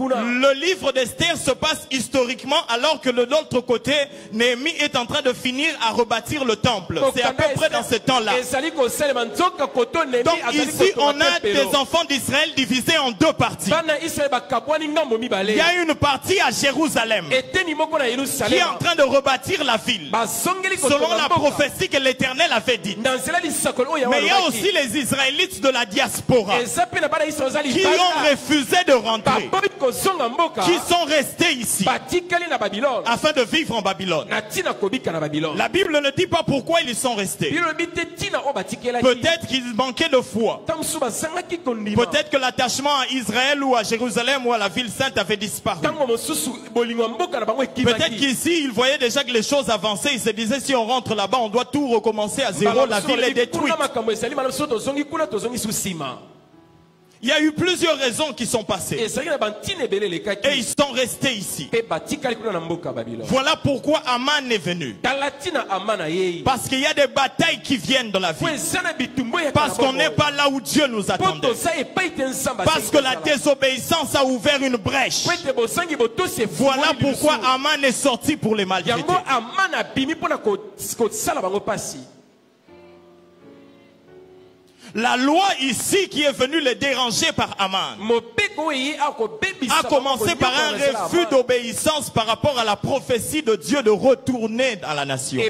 Le livre d'Esther se passe historiquement alors que de l'autre côté, Néhémie est en train de finir à rebâtir le temple. C'est à peu près dans ce temps-là. Donc ici, on a des enfants d'Israël divisés en deux parties. Il y a une partie à Jérusalem qui est en train de rebâtir la ville selon la prophétie que l'Éternel avait dite. Mais il y a aussi les Israélites de la diaspora qui ont refusé de rentrer, qui sont restés ici afin de vivre en Babylone. La Bible ne dit pas pourquoi ils sont restés. Peut-être qu'ils manquaient de foi. Peut-être que l'attachement à Israël ou à Jérusalem ou à la ville sainte avait disparu. Peut-être qu'ici ils voyaient déjà que les choses avançaient. Ils se disaient si on rentre là-bas on doit tout recommencer à zéro. La ville est détruite. Il y a eu plusieurs raisons qui sont passées. Et ils sont restés ici. Voilà pourquoi Aman est venu. Parce qu'il y a des batailles qui viennent dans la vie. Parce qu'on n'est pas là où Dieu nous attendait. Parce que la désobéissance a ouvert une brèche. Voilà pourquoi Aman est sorti pour les maltraiter. La loi ici qui est venue les déranger par Aman a commencé par un refus d'obéissance par rapport à la prophétie de Dieu de retourner dans la nation.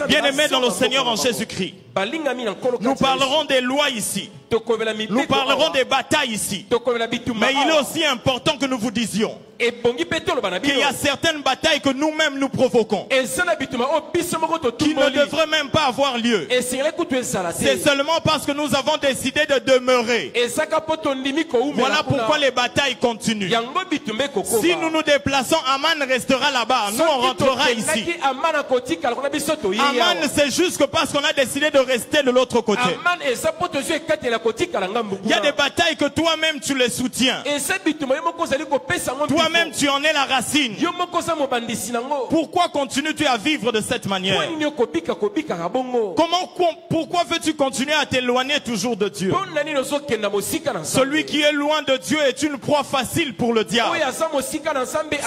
Bien-aimés dans le Seigneur en Jésus-Christ, nous parlerons des lois ici. Nous parlerons des batailles ici. Mais il est aussi important que nous vous disions qu'il y a certaines batailles que nous-mêmes nous provoquons, qui ne devraient même pas avoir lieu. C'est seulement parce que nous avons décidé de demeurer. Voilà pourquoi les batailles continuent. Si nous nous déplaçons, Aman restera là-bas. Nous, on rentrera ici. Aman, c'est juste que parce qu'on a décidé de rester de l'autre côté. Il y a des batailles que toi-même tu les soutiens. Toi-même tu en es la racine. Pourquoi continues-tu à vivre de cette manière? Pourquoi veux-tu continuer à t'éloigner toujours de Dieu? Celui qui est loin de Dieu est une proie facile pour le diable.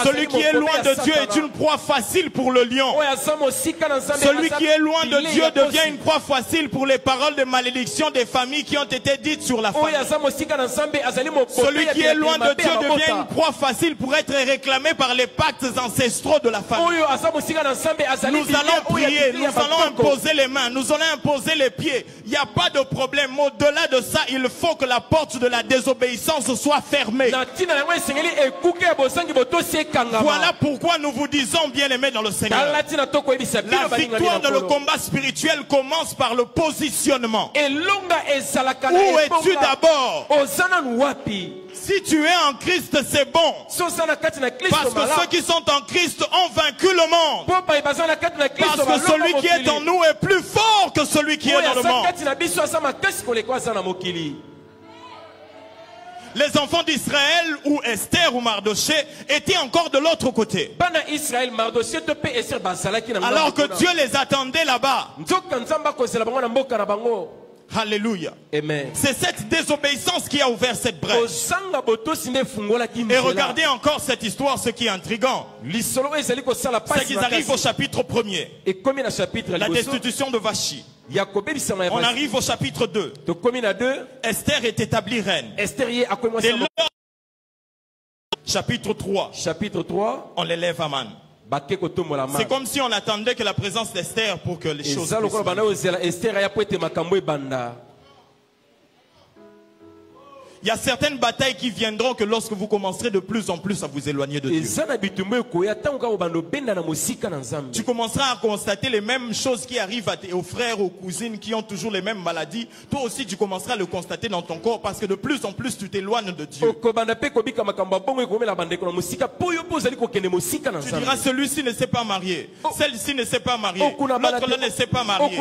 Celui qui est loin de Dieu est une proie facile pour le lion. Celui qui est loin de Dieu devient une proie facile pour les paroles de malédiction des familles qui ont été dites sur la famille. Celui qui est loin de Dieu devient une proie facile pour être réclamé par les pactes ancestraux de la famille. Nous allons prier, nous allons imposer les mains, nous allons imposer les pieds. Il n'y a pas de problème. Au-delà de ça, il faut que la porte de la désobéissance soit fermée. Voilà pourquoi nous vous disons, bien-aimés dans le Seigneur, la victoire dans le combat spirituel commence par le positionnement. Où es-tu d'abord? Si tu es en Christ, c'est bon. Parce que ceux qui sont en Christ ont vaincu le monde. Parce que celui qui est en nous est plus fort que celui qui est dans le monde. Les enfants d'Israël ou Esther ou Mardoché étaient encore de l'autre côté. Alors que Dieu les attendait là-bas. Alléluia. C'est cette désobéissance qui a ouvert cette brèche. Et regardez encore cette histoire, ce qui est intriguant. C'est qu'ils arrivent au chapitre 1er. La destitution de Vachi. On arrive au chapitre 2. Esther est établie reine. Dès lors, chapitre 3. On l'élève Aman. C'est comme si on attendait que la présence d'Esther pour que les choses puissent. Il y a certaines batailles qui viendront que lorsque vous commencerez de plus en plus à vous éloigner de Dieu. Tu commenceras à constater les mêmes choses qui arrivent aux frères, aux cousines qui ont toujours les mêmes maladies. Toi aussi tu commenceras à le constater dans ton corps parce que de plus en plus tu t'éloignes de Dieu. Tu diras celui-ci ne s'est pas marié, celle-ci ne s'est pas mariée, l'autre là ne s'est pas marié.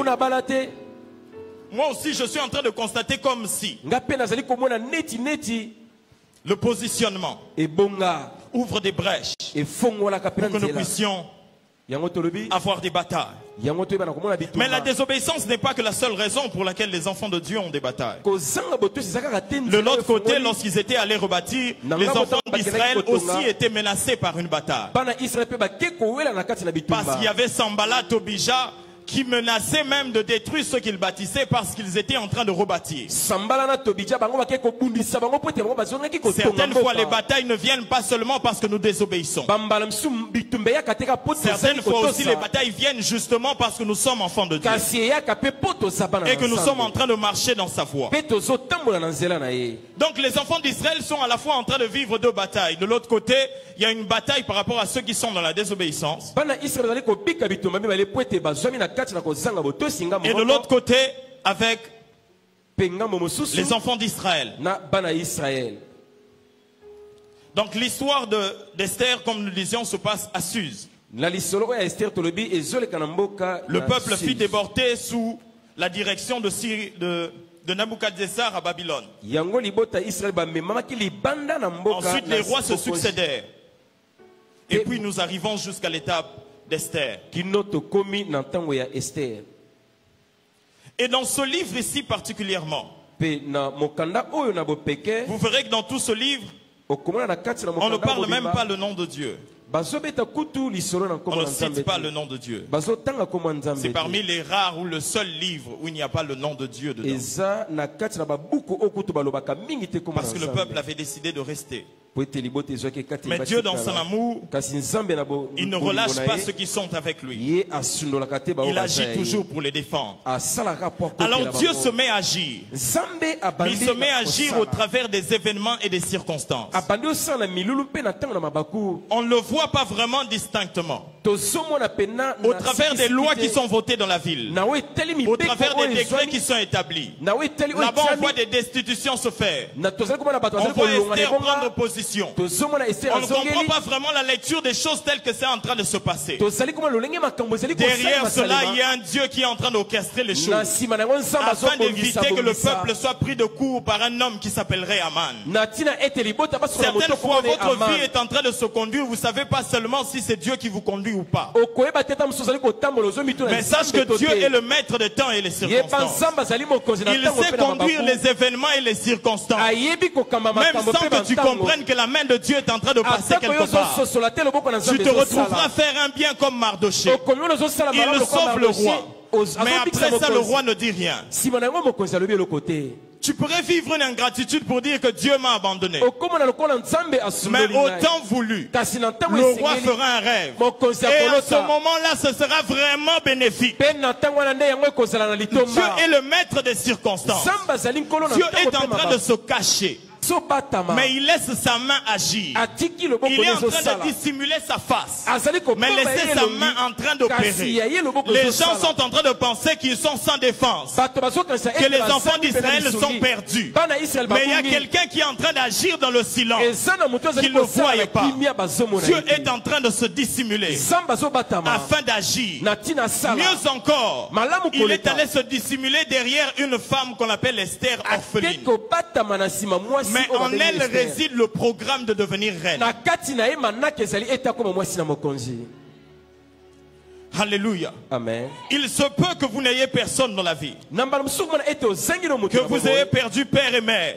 Moi aussi, je suis en train de constater comme si le positionnement ouvre des brèches pour que nous puissions avoir des batailles. Mais la désobéissance n'est pas que la seule raison pour laquelle les enfants de Dieu ont des batailles. De l'autre côté, lorsqu'ils étaient allés rebâtir, les enfants d'Israël aussi étaient menacés par une bataille. Parce qu'il y avait Sanballat, Tobija, qui menaçaient même de détruire ce qu'ils bâtissaient parce qu'ils étaient en train de rebâtir. Certaines fois, les batailles ne viennent pas seulement parce que nous désobéissons. Certaines fois aussi, les batailles viennent justement parce que nous sommes enfants de Dieu et que nous sommes en train de marcher dans sa voie. Donc les enfants d'Israël sont à la fois en train de vivre deux batailles. De l'autre côté, il y a une bataille par rapport à ceux qui sont dans la désobéissance. Et de l'autre côté, avec les enfants d'Israël. Donc l'histoire d'Esther, comme nous disions, se passe à Suse. Le peuple fut déporté sous la direction de Nabuchodonosor à Babylone. Ensuite, les rois se succédèrent. Et puis nous arrivons jusqu'à l'étape d'Esther. Et dans ce livre ici particulièrement, vous verrez que dans tout ce livre, on ne parle même pas le nom de Dieu. On ne cite pas le nom de Dieu. C'est parmi les rares ou le seul livre où il n'y a pas le nom de Dieu dedans. Parce que le peuple avait décidé de rester. Mais Dieu, dans son amour, il ne relâche pas ceux qui sont avec lui. Il agit toujours pour les défendre. Alors Dieu se met à agir. Il se met à agir au travers des événements et des circonstances. On ne le voit pas vraiment distinctement. Au travers des lois qui sont votées dans la ville, au travers des décrets qui sont établis, là-bas on voit des destitutions se faire. On voit Esther prendre position. On ne comprend pas vraiment la lecture des choses telles que c'est en train de se passer. Derrière cela, il y a un Dieu qui est en train d'orchestrer les choses afin d'éviter que le peuple soit pris de court par un homme qui s'appellerait Aman. Certaines fois, votre vie est en train de se conduire. Vous ne savez pas seulement si c'est Dieu qui vous conduit ou pas. Mais sache que Dieu est le maître des temps et les circonstances. Il sait conduire les événements et les circonstances. Même sans que tu comprennes que la main de Dieu est en train de passer quelque part. Tu te retrouveras faire un bien comme Mardoché. Il sauve le roi. Mais après ça, le roi ne dit rien. Tu pourrais vivre une ingratitude pour dire que Dieu m'a abandonné. Mais au temps voulu, le roi fera un rêve. Et à ce moment-là, ce sera vraiment bénéfique. Dieu est le maître des circonstances. Dieu est en train de se cacher. Mais il laisse sa main agir. Il est en train de dissimuler sa face, mais laisser sa main en train d'opérer. Les gens sont en train de penser qu'ils sont sans défense, que les enfants d'Israël sont perdus. Mais il y a quelqu'un qui est en train d'agir dans le silence, qu'il ne voyait pas. Dieu est en train de se dissimuler afin d'agir. Mieux encore, il est allé se dissimuler derrière une femme qu'on appelle Esther, orpheline. Mais en elle réside le programme de devenir reine. Alléluia. Amen. Il se peut que vous n'ayez personne dans la vie, que vous ayez perdu père et mère,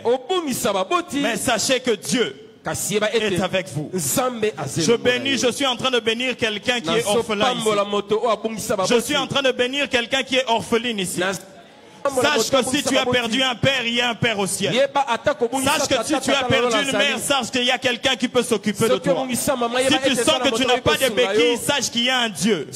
mais sachez que Dieu est avec vous. Je suis en train de bénir quelqu'un qui est orphelin ici. Je suis en train de bénir quelqu'un qui est orpheline ici. Sache que si tu as perdu un père, il y a un père au ciel. Sache que si tu as perdu une mère, sache qu'il y a quelqu'un qui peut s'occuper de toi. Si tu sens que tu n'as pas de béquilles, sache qu'il y a un Dieu.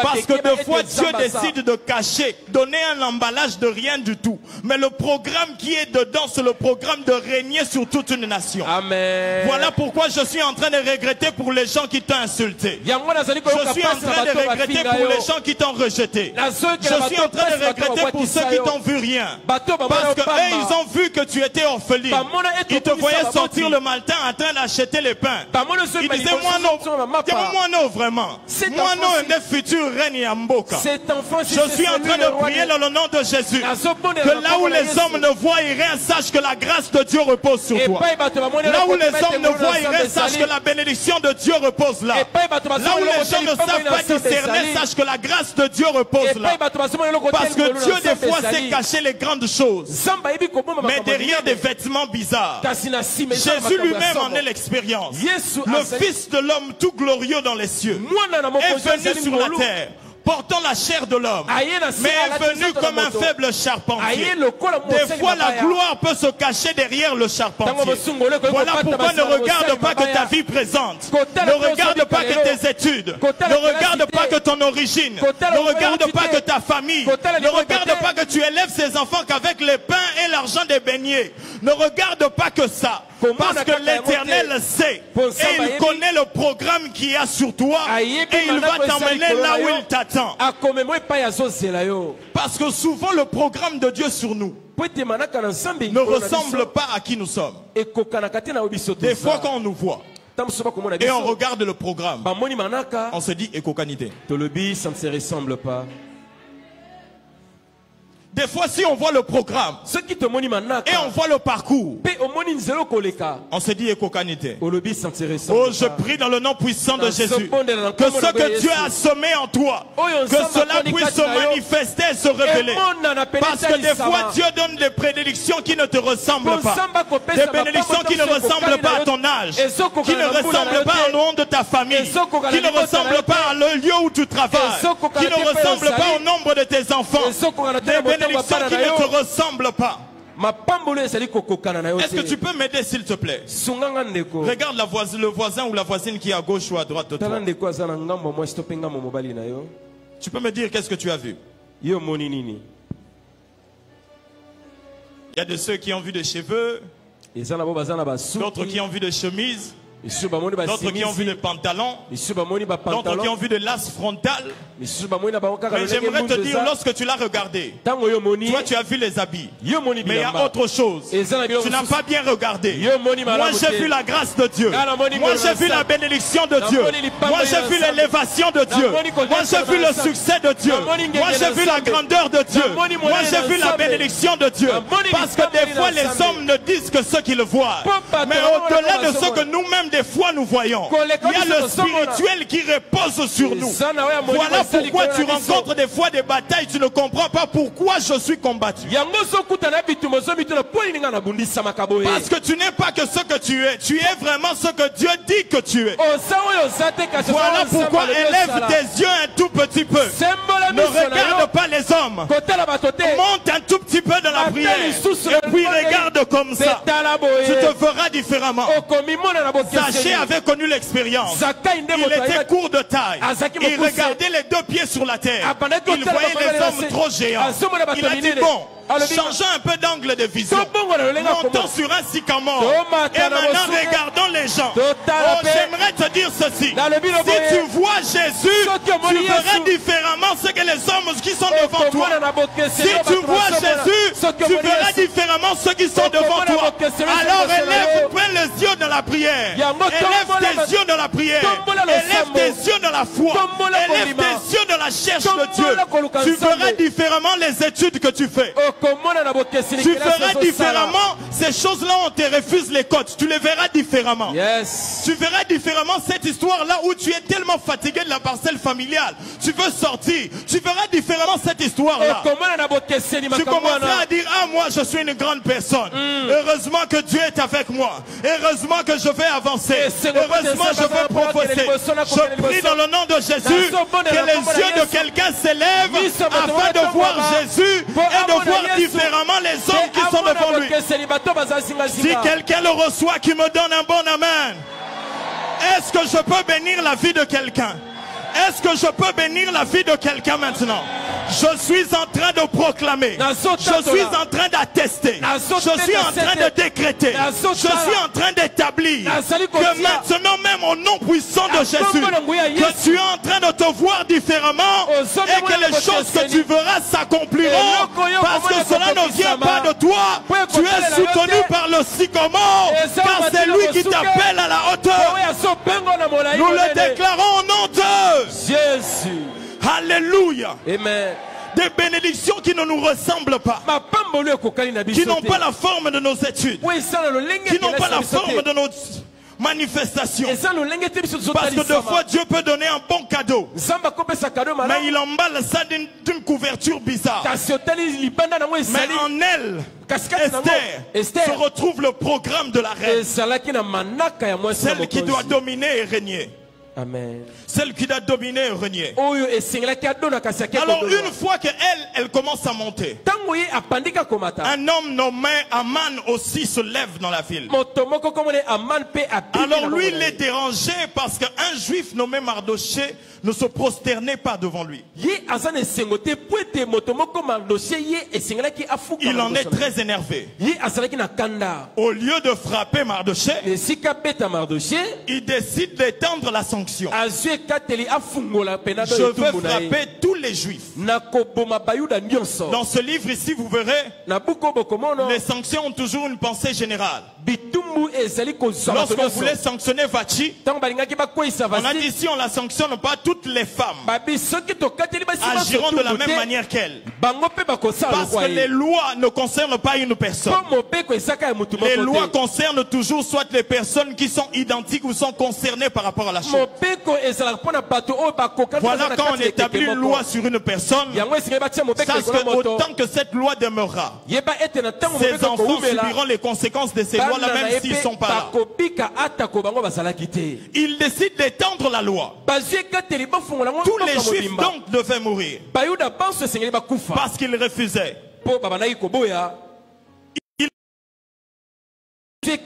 Parce que des fois, Dieu décide de cacher, donner un emballage de rien du tout. Mais le programme qui est dedans, c'est le programme de régner sur toute une nation. Amen. Voilà pourquoi je suis en train de regretter pour les gens qui t'ont insulté. Je suis en train de regretter pour les gens qui t'ont rejeté. Je suis en train de regretter pour ceux qui t'ont vu rien. Parce que eux, ils ont vu que tu étais orpheline. Ils te voyaient sortir le matin en train d'acheter les pains. Ils disaient, moi non, vraiment. Moi non, un des futurs règne à Mboka. Je suis en train de prier dans le nom de Jésus. Que là où les hommes ne voient rien, sache que la grâce de Dieu repose sur toi. Là où les hommes ne voient rien, sache que la bénédiction de Dieu repose là. Là où les gens ne savent pas discerner, sache que la grâce de Dieu repose là. Parce que Dieu des fois sait cacher les grandes choses, mais derrière des vêtements bizarres. Jésus lui-même en est l'expérience. Le Fils de l'homme tout glorieux dans les cieux est venu sur la terre, portant la chair de l'homme, mais est venu comme un faible charpentier. Des fois, la gloire peut se cacher derrière le charpentier. Voilà pourquoi ne regarde pas que ta vie présente, ne regarde pas que tes études, ne regarde pas que ton origine, ne regarde pas que ta famille, ne regarde pas que tu élèves ces enfants qu'avec les pains et l'argent des beignets. Ne regarde pas que ça. Parce que l'Éternel sait et il connaît le programme qu'il y a sur toi et il va t'emmener là où il t'attend. Parce que souvent le programme de Dieu sur nous ne ressemble pas à qui nous sommes. Des fois quand on nous voit et on regarde le programme, on se dit écocanité. Ça ne se ressemble pas. Des fois, si on voit le programme et on voit le parcours, on se dit écocanité. Oh, je prie dans le nom puissant de Jésus que ce que Dieu a semé en toi, que cela puisse se manifester et se révéler. Parce que des fois, Dieu donne des prédictions qui ne te ressemblent pas. Des bénédictions qui ne ressemblent pas à ton âge, qui ne ressemblent pas au nom de ta famille, qui ne ressemblent pas à le lieu où tu travailles, qui ne ressemblent pas au nombre de tes enfants. Des bénédictions qui ne te ressemblent pas. Est-ce que tu peux m'aider s'il te plaît? Regarde le voisin ou la voisine qui est à gauche ou à droite de toi. Tu peux me dire qu'est-ce que tu as vu? Il y a de ceux qui ont vu des cheveux, d'autres qui ont vu des chemises, d'autres qui ont vu des pantalons, d'autres qui ont vu des lasses frontales. Mais j'aimerais te dire, lorsque tu l'as regardé, toi tu as vu les habits, mais il y a autre chose. Tu n'as pas bien regardé. Moi j'ai vu la grâce de Dieu. Moi j'ai vu la bénédiction de Dieu. Moi j'ai vu l'élévation de Dieu. Moi j'ai vu le succès de Dieu. Moi j'ai vu la grandeur de Dieu. Moi j'ai vu la bénédiction de Dieu. Parce que des fois les hommes ne disent que ce qu'ils voient, mais au-delà de ce que nous-mêmes des fois nous voyons, il y a le spirituel qui repose sur nous. Voilà pourquoi tu rencontres des fois des batailles, tu ne comprends pas pourquoi je suis combattu. Parce que tu n'es pas que ce que tu es vraiment ce que Dieu dit que tu es. Voilà pourquoi élève tes yeux un tout petit peu. Ne regarde pas les hommes. Monte un tout petit peu dans la prière et puis regarde comme ça. Tu te feras différemment. Zaché avait connu l'expérience. Il était court de taille. Il regardait les deux pieds sur la terre. Il voyait les hommes trop géants. Il a dit bon, changeons un peu d'angle de vision. Montons sur un sycamore. Et maintenant regardons les gens. Oh, j'aimerais te dire ceci. Si tu vois Jésus, tu verras différemment ce que les hommes qui sont devant toi. Si tu vois Jésus, tu verras différemment ceux qui sont devant toi. Alors élève, prends les yeux dans la prière. Élève tes yeux dans la prière. Élève tes yeux dans la foi. Élève tes yeux dans la recherche de Dieu. Tu verras différemment les études que tu fais. Tu feras différemment ces choses-là, on te refuse les cotes. Tu les verras différemment. Tu verras différemment cette histoire-là où tu es tellement fatigué de la parcelle familiale. Tu veux sortir. Tu verras différemment cette histoire-là. Tu commenceras à dire, ah moi je suis une grande personne. Heureusement que Dieu est avec moi. Heureusement que je vais avancer. Heureusement je vais prophétiser. Je prie dans le nom de Jésus que les yeux de quelqu'un s'élèvent afin de voir Jésus et de voir différemment les hommes qui sont devant lui. Si quelqu'un le reçoit, qui me donne un bon amen. Est-ce que je peux bénir la vie de quelqu'un? Est-ce que je peux bénir la vie de quelqu'un maintenant? Je suis en train de proclamer. Je suis en train d'attester. Je suis en train de décréter. Je suis en train d'établir que maintenant même au nom puissant de Jésus, que tu es en train de te voir différemment et que les choses que tu verras s'accompliront parce que cela ne vient pas de toi. Tu es soutenu par le sycomore car c'est lui qui t'appelle à la hauteur. Nous le déclarons au nom de Jésus. Alléluia. Amen. Des bénédictions qui ne nous ressemblent pas, qui n'ont pas la forme de nos études, qui n'ont pas la forme de nos manifestations. Parce que deux fois Dieu peut donner un bon cadeau, mais il emballe ça d'une couverture bizarre. Mais en elle, Esther, se retrouve le programme de la reine, celle qui doit dominer et régner. Amen. Celle qui doit dominer et régner. Alors une fois qu'elle commence à monter, un homme nommé Aman aussi se lève dans la ville. Alors lui il est dérangé parce qu'un juif nommé Mardoché ne se prosternait pas devant lui. Il en est très énervé. Au lieu de frapper Mardoché, il décide d'étendre la sanction. Je veux frapper tous les juifs. Dans ce livre ici, vous verrez, les sanctions ont toujours une pensée générale. Lorsqu'on voulait sanctionner Vachi, on a dit si on ne la sanctionne pas, toutes les femmes agiront de la même manière qu'elle. Parce que les lois ne concernent pas une personne. Les lois concernent toujours soit les personnes qui sont identiques ou sont concernées par rapport à la chose. Voilà, quand on établit une loi sur une personne, sache que autant que cette loi demeurera, ses enfants subiront les conséquences de ces lois-là, même s'ils ne sont pas là. Il décide d'étendre la loi. Tous les juifs donc devaient mourir parce qu'ils refusaient. Il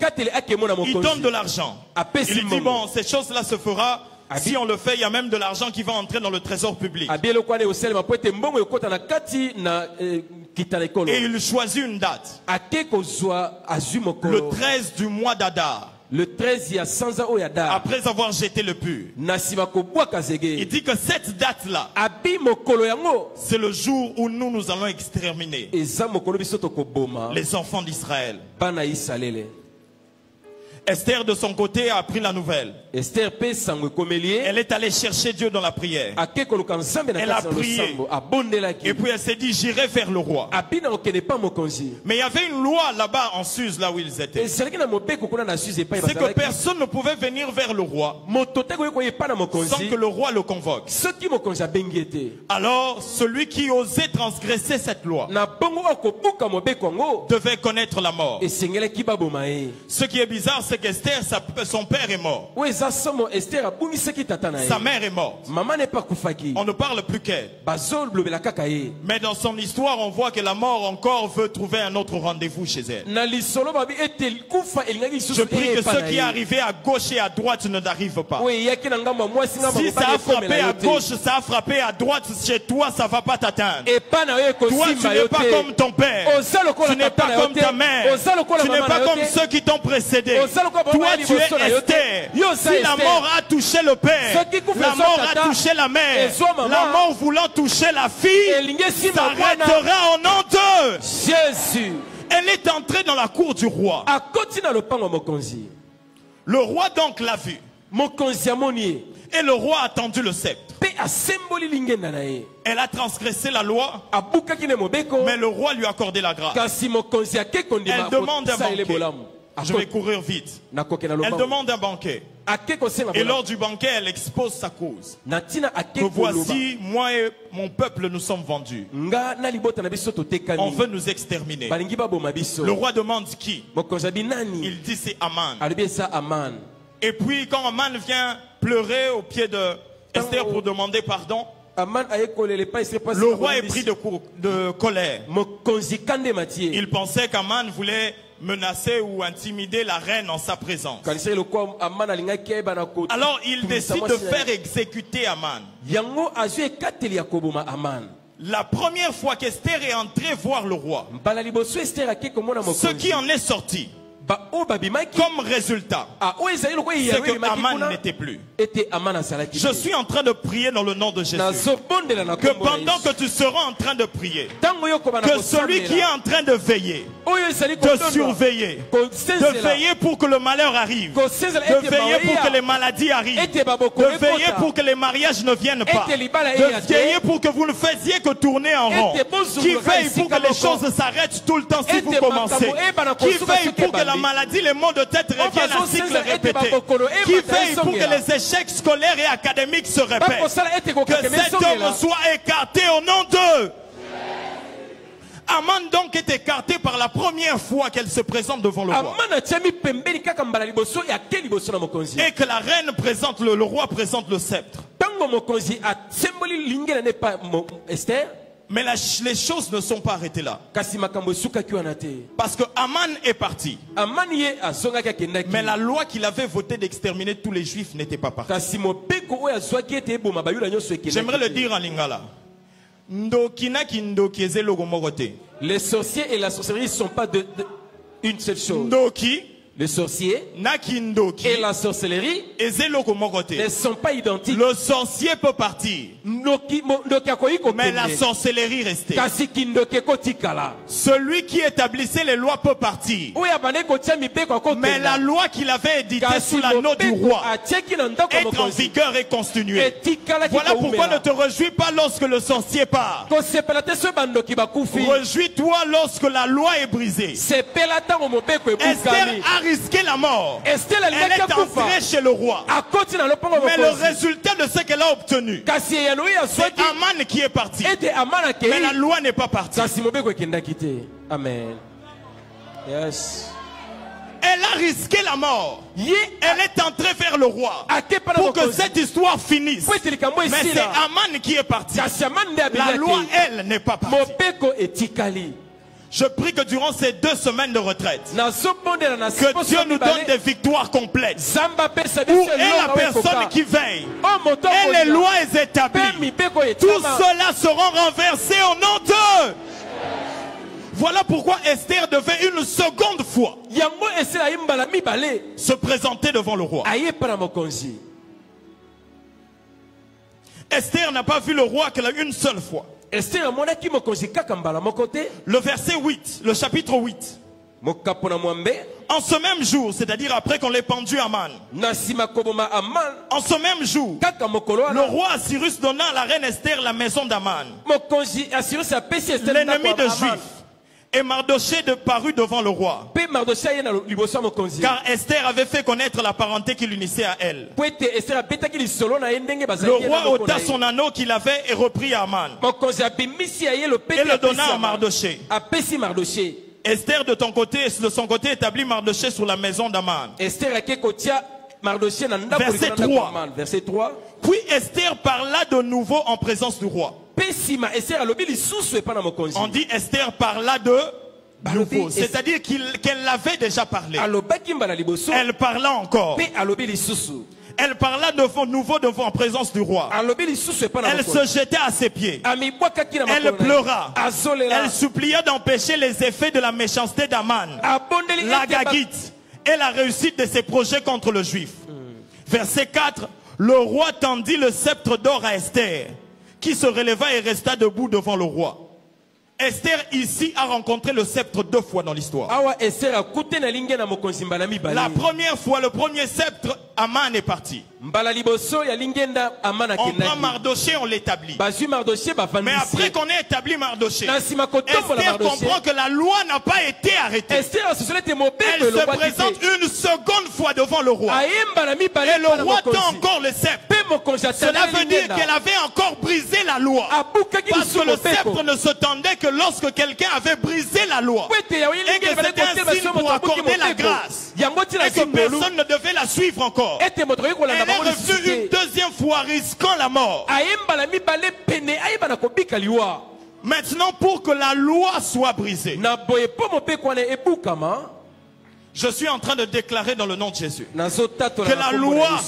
donne de l'argent. Il dit bon, ces choses-là se fera. Si on le fait, il y a même de l'argent qui va entrer dans le trésor public. Et il choisit une date. Le 13 du mois d'Adar. Le 13 il y a 100 ans après avoir jeté le pur. Il dit que cette date-là, c'est le jour où nous allons exterminer les enfants d'Israël. Esther de son côté a appris la nouvelle. Elle est allée chercher Dieu dans la prière. Elle a prié. Et puis elle s'est dit j'irai vers le roi. Mais il y avait une loi là-bas en Suse, là où ils étaient. C'est que personne ne pouvait venir vers le roi sans que le roi le convoque. Alors celui qui osait transgresser cette loi devait connaître la mort. Ce qui est bizarre, c'est qu'Esther, son père est mort. Sa mère est morte. On ne parle plus qu'elle. Mais dans son histoire, on voit que la mort encore veut trouver un autre rendez-vous chez elle. Je prie que ce qui est arrivé à gauche et à droite ne n'arrive pas. Si ça a frappé à gauche, ça a frappé à droite, chez toi, ça ne va pas t'atteindre. Toi, tu n'es pas comme ton père. Tu n'es pas comme ta mère. Tu n'es pas comme ceux qui t'ont précédé. Toi, tu es Esther. Si la mort a touché le père, la mort a touché la mère, la mort voulant toucher la fille, s'arrêtera au nom de Jésus. Elle est entrée dans la cour du roi. Le roi donc l'a vue. Et le roi a tendu le sceptre. Elle a transgressé la loi, mais le roi lui a accordé la grâce. Elle demande un banquet. Je vais courir vite. Elle demande un banquet. Et lors du banquet, elle expose sa cause. Que voici, moi et mon peuple, nous sommes vendus. On veut nous exterminer. Le roi demande qui? Il dit c'est Aman. Et puis quand Aman vient pleurer au pied de Esther pour demander pardon, le roi est pris de colère. Il pensait qu'Aman voulait menacer ou intimider la reine en sa présence. Alors il décide de faire exécuter Aman. La première fois qu'Esther est entrée voir le roi, ce qui en est sorti comme résultat, c'est que Aman n'était plus. Je suis en train de prier dans le nom de Jésus. Que pendant que tu seras en train de prier, que celui qui est en train de veiller, de surveiller, de veiller pour que le malheur arrive, de veiller pour que les maladies arrivent, de veiller pour que les mariages ne viennent pas, de veiller pour que vous ne faisiez que tourner en rond, qui veille pour que les choses s'arrêtent tout le temps si vous commencez, qui veille pour que la maladie, les maux de tête reviennent à cycle répété, qui veille pour que les échecs scolaires et académiques se répètent, que cet homme soit écarté au nom d'eux. Aman donc est écarté par la première fois qu'elle se présente devant le roi. Et que la reine présente, le roi présente le sceptre. Mais les choses ne sont pas arrêtées là. Parce que Aman est parti. Mais la loi qu'il avait votée d'exterminer tous les juifs n'était pas partie. J'aimerais le dire en lingala. Les sorciers et la sorcellerie ne sont pas une seule chose. Les sorciers et la sorcellerie ne sont pas identiques. Le sorcier peut partir, mais la sorcellerie restait. Celui qui établissait les lois peut partir, mais la loi qu'il avait éditée sous l'anneau du roi est en vigueur et continuée. Voilà pourquoi ne te réjouis pas lorsque le sorcier part. Réjouis-toi lorsque la loi est brisée. Esther a risqué la mort. Elle est entrée chez le roi. Mais le résultat de ce qu'elle a obtenu, c'est Aman qui est parti. Mais la loi n'est pas partie. Amen. Yes. Elle a risqué la mort. Elle est entrée vers le roi pour que cette histoire finisse. Mais c'est Aman qui est parti. La loi, elle, n'est pas partie. Je prie que durant ces 2 semaines de retraite, que Dieu nous donne des victoires complètes. Où est la personne qui veille et les lois établies. Tout cela seront renversés au nom d'eux. Voilà pourquoi Esther devait une seconde fois se présenter devant le roi. Esther n'a pas vu le roi qu'une seule fois. Le verset 8, le chapitre 8. En ce même jour, c'est-à-dire après qu'on l'ait pendu à Aman, en ce même jour, le roi Assyrus donna à la reine Esther la maison d'Aman, l'ennemi des Juifs. Et Mardoché parut devant le roi. Car Esther avait fait connaître la parenté qui l'unissait à elle. Le roi ôta son anneau qu'il avait et reprit à Aman. Et le donna à Mardoché. Esther de son côté établit Mardoché sur la maison d'Aman. Verset 3. Puis Esther parla de nouveau en présence du roi. On dit Esther parla de nouveau, c'est-à-dire qu'elle l'avait déjà parlé. Elle parla encore. Elle parla de nouveau devant en présence du roi. Elle se jeta à ses pieds. Elle pleura. Elle supplia d'empêcher les effets de la méchanceté d'Aman, l'Agagite, et la réussite de ses projets contre le juif. Verset 4. Le roi tendit le sceptre d'or à Esther, qui se releva et resta debout devant le roi. Esther ici a rencontré le sceptre 2 fois dans l'histoire. La première fois, le premier sceptre, Aman est parti. On prend Mardoché, on l'établit. Mais après qu'on ait établi Mardoché, Esther comprend que la loi n'a pas été arrêtée. Elle se présente une seconde fois devant le roi. Et le roi tend encore le sceptre. Cela veut dire qu'elle avait encore brisé la loi. Parce que le sceptre ne se tendait que lorsque quelqu'un avait brisé la loi. Et que c'était un signe pour accorder la grâce. Et que personne ne devait la suivre encore. Elle est revenue une deuxième fois risquant la mort. Maintenant, pour que la loi soit brisée, je suis en train de déclarer dans le nom de Jésus que la loi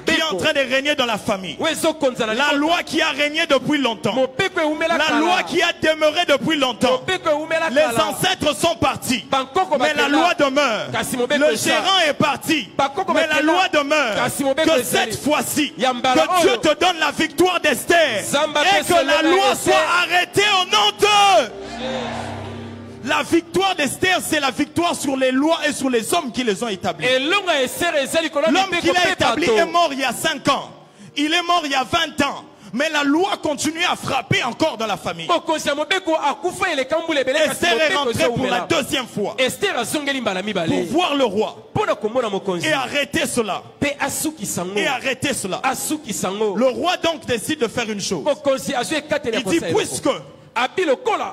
qui est en train de régner dans la famille. La loi qui a régné depuis longtemps. La loi qui a demeuré depuis longtemps. Les ancêtres sont partis, mais la loi demeure. Le gérant est parti, mais la loi demeure. Que cette fois-ci, que Dieu te donne la victoire d'Esther et que la loi soit arrêtée au nom d'eux. La victoire d'Esther, c'est la victoire sur les lois et sur les hommes qui les ont établis. L'homme qui l'a établi est mort il y a 5 ans. Il est mort il y a 20 ans. Mais la loi continue à frapper encore dans la famille. Esther est rentrée pour la 2e fois pour voir le roi et arrêter cela. Et arrêter cela. Le roi donc décide de faire une chose. Il dit, puisque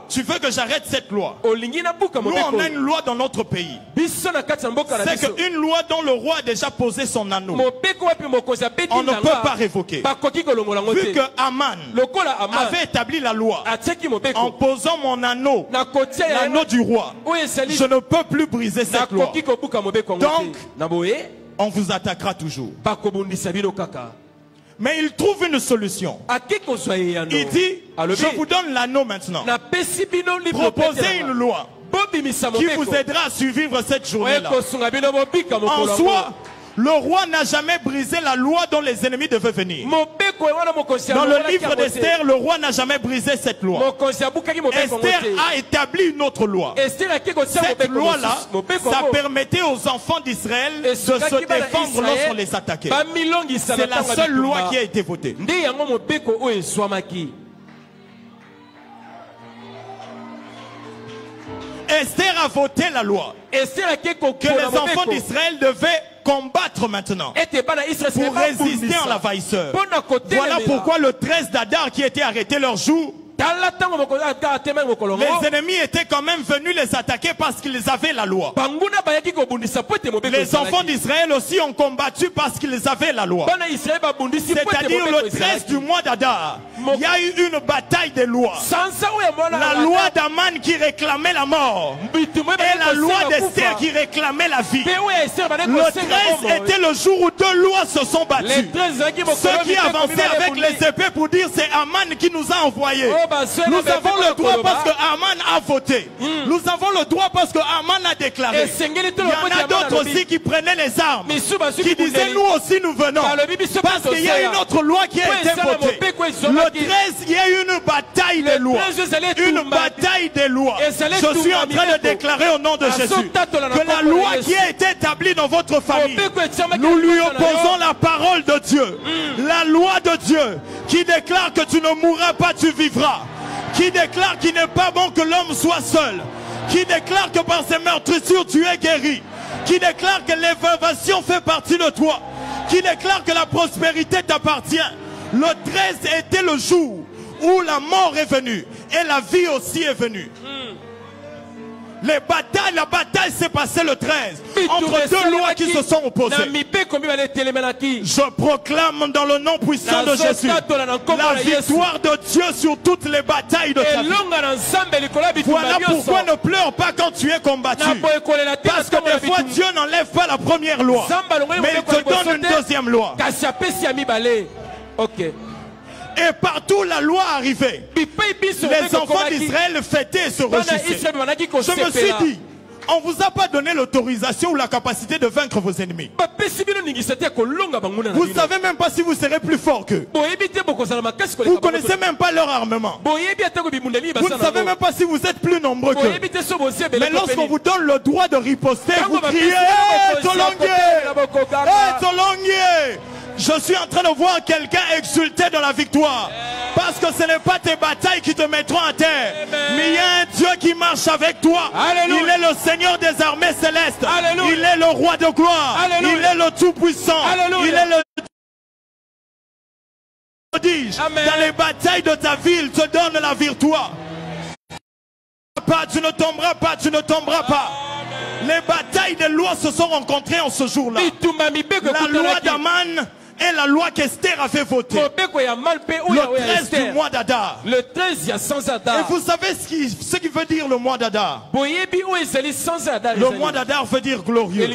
tu veux que j'arrête cette loi? Nous, on a une loi dans notre pays. C'est qu'une loi dont le roi a déjà posé son anneau, on ne peut pas révoquer. Vu que Aman avait établi la loi en posant mon anneau, l'anneau du roi, je ne peux plus briser cette loi. Donc, on vous attaquera toujours. Mais il trouve une solution. Il dit, je vous donne l'anneau maintenant. Proposez une loi qui vous aidera à survivre cette journée-là. En soi, le roi n'a jamais brisé la loi dont les ennemis devaient venir. Dans le livre d'Esther, le roi n'a jamais brisé cette loi. Esther a établi une autre loi. Cette loi-là, ça permettait aux enfants d'Israël de se défendre lorsqu'on les attaquait. C'est la seule loi qui a été votée. Esther a voté la loi que les enfants d'Israël devaient combattre maintenant pour résister en l'envahisseur. Voilà pourquoi le 13 d'Adar qui était arrêté leur jour, les ennemis étaient quand même venus les attaquer parce qu'ils avaient la loi. Les enfants d'Israël aussi ont combattu parce qu'ils avaient la loi. C'est-à-dire le 13 du mois d'Adar, il y a eu une bataille des lois. La loi d'Aman qui réclamait la mort et la loi d'Esther qui réclamait la vie. Le 13 était le jour où 2 lois se sont battues. Ceux qui avançaient avec les épées pour dire c'est Aman qui nous a envoyés. Nous avons le droit parce que Aman a voté. Nous avons le droit parce que Aman a déclaré. Il y en a d'autres aussi qui prenaient les armes, qui disaient nous aussi nous venons. Parce qu'il y a une autre loi qui a été votée. Le 13, il y a eu une bataille des lois. Une bataille des lois. Je suis en train de déclarer au nom de Jésus que la loi qui a été établie dans votre famille, nous lui opposons la parole de Dieu. La loi de Dieu qui déclare que tu ne mourras pas, tu vivras. Qui déclare qu'il n'est pas bon que l'homme soit seul. Qui déclare que par ses meurtrissures tu es guéri. Qui déclare que l'évasion fait partie de toi. Qui déclare que la prospérité t'appartient. Le 13 était le jour où la mort est venue et la vie aussi est venue. La bataille s'est passée le 13 entre 2 lois qui se sont opposées. Je proclame dans le nom puissant de Jésus la victoire de Dieu sur toutes les batailles de ta vie. Voilà pourquoi ne pleure pas quand tu es combattu. Parce que des fois Dieu n'enlève pas la première loi, mais il te donne une deuxième loi. Et partout la loi arrivait. Les enfants d'Israël fêtaient et se réjouissaient. Je me suis dit, on ne vous a pas donné l'autorisation ou la capacité de vaincre vos ennemis. Vous ne savez même pas si vous serez plus fort qu'eux. Vous ne connaissez même pas leur armement. Vous ne savez même pas si vous êtes plus nombreux qu'eux. Mais lorsqu'on vous donne le droit de riposter, vous criez « Hey, Tolongué! Hey, Tolongué !» Je suis en train de voir quelqu'un exulter dans la victoire. Parce que ce n'est pas tes batailles qui te mettront à terre. Mais il y a un Dieu qui marche avec toi. Alléluia. Il est le Seigneur des armées célestes. Alléluia. Il est le roi de gloire. Alléluia. Il est le tout-puissant. Il est le... Dans les batailles de ta vie, il te donne la victoire. Tu ne tomberas pas, tu ne tomberas pas. Les batailles des lois se sont rencontrées en ce jour-là. La loi d'Aman et la loi qu'Esther avait votée. Le 13 du mois d'Adar. Le 13, il y a sans Adar. Et vous savez ce qui veut dire le mois d'Adar? Le mois d'Adar veut dire glorieux.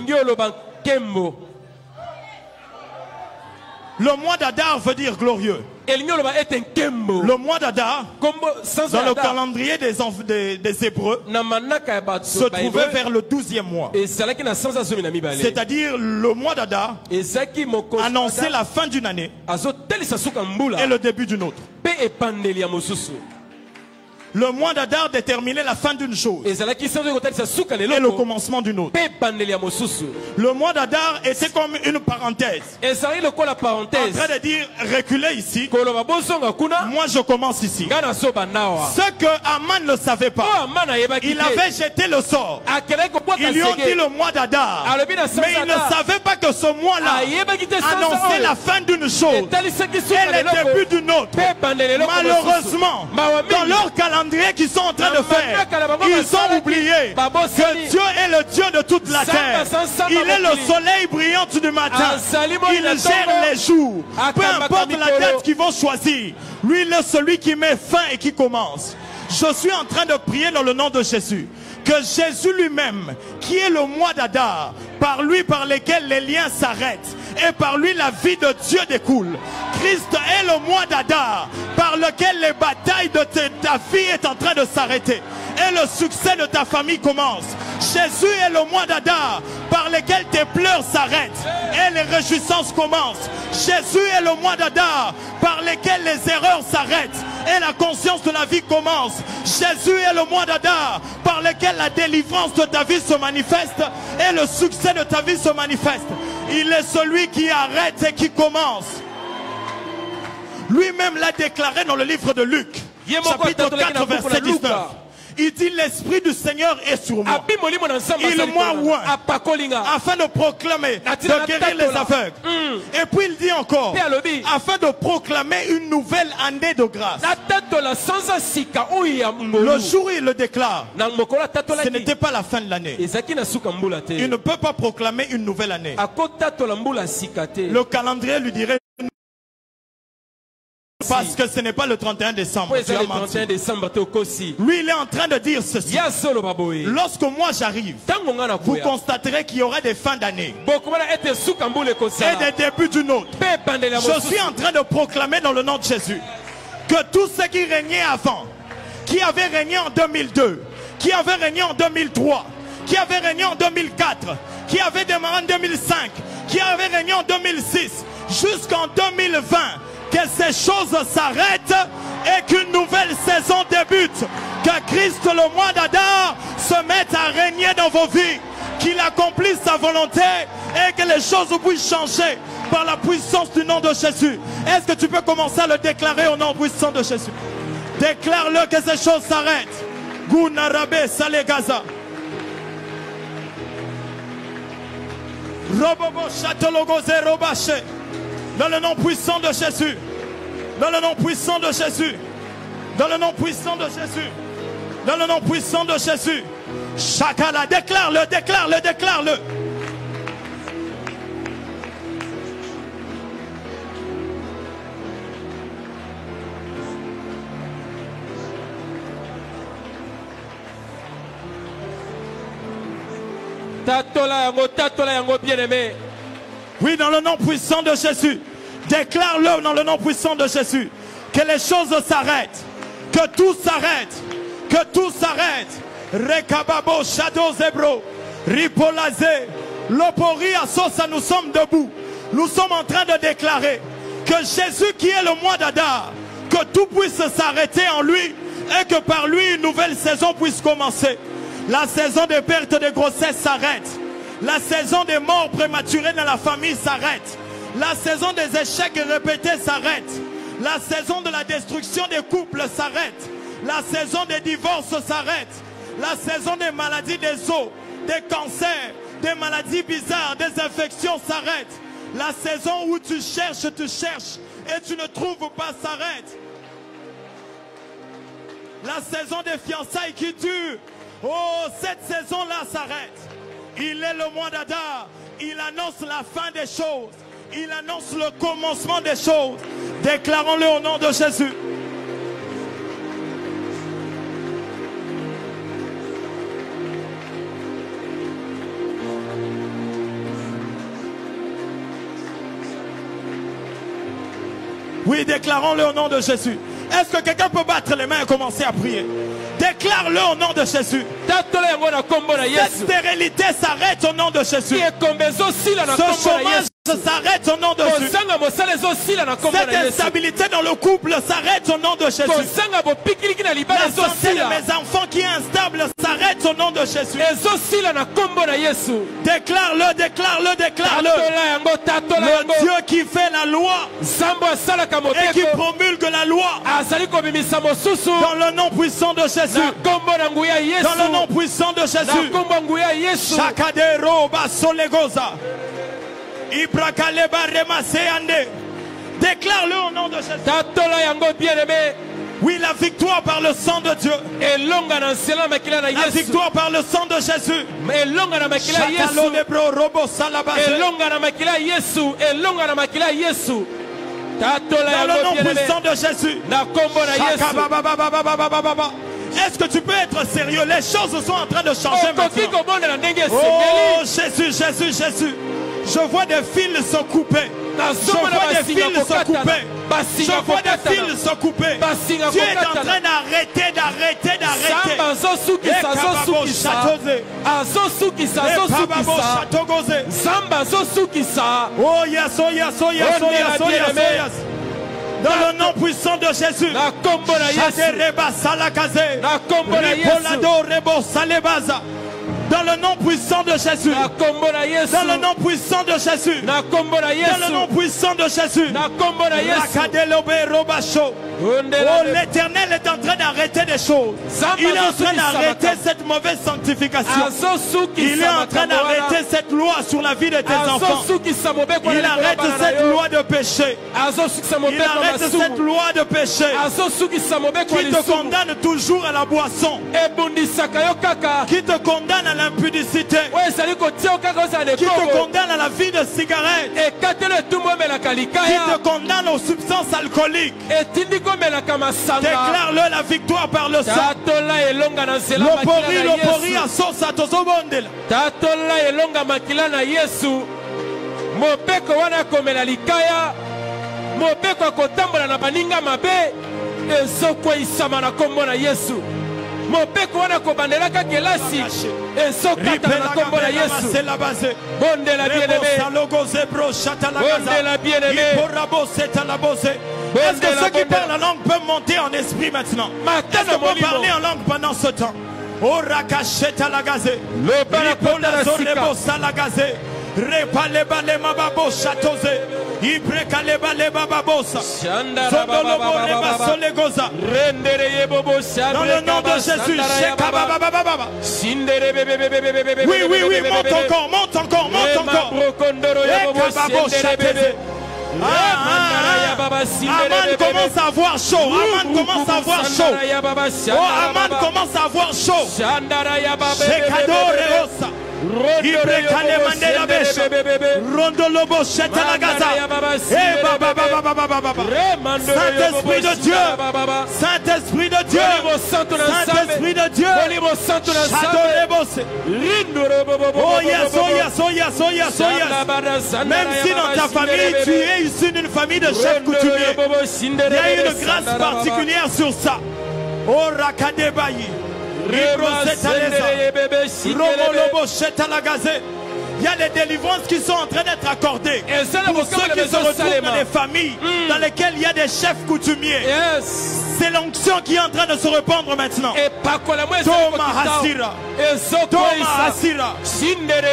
Le mois d'Adar veut dire glorieux. Le mois d'Adar, dans le calendrier des Hébreux, se trouvait vers le 12e mois. C'est-à-dire le mois d'Adar annonçait la fin d'une année et le début d'une autre. Le mois d'Adar déterminait la fin d'une chose et le commencement d'une autre. Le mois d'Adar était comme une parenthèse. En train de dire, reculez ici. Moi je commence ici. Ce que Aman ne savait pas, il avait jeté le sort. Ils lui ont dit le mois d'Adar. Mais il ne savait pas que ce mois-là annonçait la fin d'une chose et le début d'une autre. Malheureusement, dans leur calendrier qu'ils sont en train de faire, ils ont oublié que Dieu est le Dieu de toute la terre. Il est le soleil brillant du matin. Il gère les jours. Peu importe la date qu'ils vont choisir, lui il est celui qui met fin et qui commence. Je suis en train de prier dans le nom de Jésus, que Jésus lui-même, qui est le mois d'Adar, par lui par lesquels les liens s'arrêtent et par lui la vie de Dieu découle. Christ est le mois d'Adar par lequel les batailles de ta vie est en train de s'arrêter et le succès de ta famille commence. Jésus est le mois d'Adar par lequel tes pleurs s'arrêtent et les réjouissances commencent. Jésus est le mois d'Adar par lequel les erreurs s'arrêtent et la conscience de la vie commence. Jésus est le mois d'Adar par lequel la délivrance de ta vie se manifeste et le succès de ta vie se manifeste. Il est celui qui arrête et qui commence. Lui-même l'a déclaré dans le livre de Luc, chapitre 4, verset 19. Il dit, l'Esprit du Seigneur est sur moi. Il m'a oint afin de proclamer, de guérir les aveugles. Et puis il dit encore, afin de proclamer une nouvelle année de grâce. Le jour où il le déclare, ce n'était pas la fin de l'année. Il ne peut pas proclamer une nouvelle année. Le calendrier lui dirait, parce que ce n'est pas le 31 décembre. Lui, il est en train de dire ceci. Lorsque moi j'arrive, vous constaterez qu'il y aura des fins d'année et des débuts d'une autre. Je suis en train de proclamer dans le nom de Jésus que tous ceux qui régnaient avant, qui avaient régné en 2002, qui avaient régné en 2003, qui avaient régné en 2004, qui avaient démarré en 2005, qui avaient régné en 2006, jusqu'en 2020, que ces choses s'arrêtent et qu'une nouvelle saison débute. Que Christ, le mois d'Adar, se mette à régner dans vos vies. Qu'il accomplisse sa volonté et que les choses puissent changer par la puissance du nom de Jésus. Est-ce que tu peux commencer à le déclarer au nom puissant de Jésus? Déclare-le que ces choses s'arrêtent. Gounarabe Salegaza. Robobo Chatologoze Robache. Dans le nom puissant de Jésus. Dans le nom puissant de Jésus. Dans le nom puissant de Jésus. Dans le nom puissant de Jésus. Chakala, déclare-le, déclare-le, déclare-le. Tatola yango bien-aimé. Oui, dans le nom puissant de Jésus. Déclare-le dans le nom puissant de Jésus. Que les choses s'arrêtent. Que tout s'arrête. Que tout s'arrête. Rekababo, Shadow Zebro. Ripolazé. Lopori Asosa, nous sommes debout. Nous sommes en train de déclarer que Jésus qui est le mois d'Adar, que tout puisse s'arrêter en lui et que par lui une nouvelle saison puisse commencer. La saison de perte de grossesse s'arrête. La saison des morts prématurées dans la famille s'arrête. La saison des échecs répétés s'arrête. La saison de la destruction des couples s'arrête. La saison des divorces s'arrête. La saison des maladies des os, des cancers, des maladies bizarres, des infections s'arrête. La saison où tu cherches et tu ne trouves pas s'arrête. La saison des fiançailles qui dure. Oh, cette saison-là s'arrête. Il est le mois d'Adar. Il annonce la fin des choses. Il annonce le commencement des choses. Déclarons-le au nom de Jésus. Oui, déclarons-le au nom de Jésus. Est-ce que quelqu'un peut battre les mains et commencer à prier? Déclare-le au nom de Jésus. Cette stérilité s'arrête au nom de Jésus. Ce chômage s'arrête au nom de Jésus. Cette instabilité dans le couple s'arrête au nom de Jésus. La santé de mes enfants qui est instable s'arrête au nom de Jésus. Déclare-le, déclare-le, déclare-le. Le Dieu qui fait la loi et qui promulgue la loi. Dans le nom puissant de Jésus. Dans le nom puissant de Jésus. Chakadero basolegoza. Ibrakaleba remaseande. Déclare-le au nom de Jésus. Oui, la victoire par le sang de Dieu. La victoire par le sang de Jésus. Dans le nom puissant de Jésus. Est-ce que tu peux être sérieux? Les choses sont en train de changer maintenant. Oh Jésus, Jésus, Jésus. Je vois des fils se couper. Je vois des fils se couper. Je vois des fils se couper. Tu es en train d'arrêter, d'arrêter, d'arrêter. Oh yes, oh yes, oh yes, oh yes, oh yes, oh yes. Dans le nom puissant de Jésus. Dans le nom puissant de Jésus. Dans le nom puissant de Jésus. Dans le nom puissant de Jésus. Oh, l'Éternel est en train d'arrêter des choses. Il est en train d'arrêter cette mauvaise sanctification. Il est en train d'arrêter cette loi sur la vie de tes enfants. Il arrête cette loi de péché. Il arrête cette loi de péché qui te condamne toujours à la boisson, qui te condamne à l'impudicité, qui te condamne à la vie de cigarette, qui te condamne aux substances alcooliques. Déclare-le la victoire par le sang. L'opori, l'opori à sauce à tozobondela. Tatola elonga makila na Yesu. Mopeko wana komela likaya. Mopeko kotambola na baninga mabe. Ezokwe isama na kombo na Yesu. Mopeko wana kobandelaka kelasi. Ezokata na kombo na Yesu. Bonde la bien-aimée. Bonde la bien-aimée. Est-ce que ceux qui parlent en langue peuvent monter en esprit maintenant? Est-ce qu'on peut parler en langue pendant ce temps? Oh rakasheta la gazé. Le balapola zorebo salagazé. Repaleba le mababo chatoze. Ibrekaleba le bababosa. Zondolobo reba solegoza. Dans le nom de Jésus. Oui, oui, oui, monte encore, monte encore, monte encore. Ekababo chateze. Aman commence à avoir chaud. Aman commence à avoir chaud. Oh, Aman commence à avoir chaud. Shekado reosa. Ibrekale mandela beshe. Rondolobo sheta la gaza. Eh baba baba baba baba. Saint-Esprit de Dieu. Saint-Esprit de Dieu. Saint-Esprit de Dieu. Oh yes, oh yes, oh yes, oh yes, oh yes. Même si dans ta famille tu es issu d'une famille de chefs coutumiers, il y a une grâce particulière sur ça. Oh Rakadebayi. Il y a des délivrances qui sont en train d'être accordées pour ceux qui se retrouvent dans des familles dans lesquelles il y a des chefs coutumiers. C'est l'onction qui est en train de se répandre maintenant. Thomas Hasira. Thomas Hasira.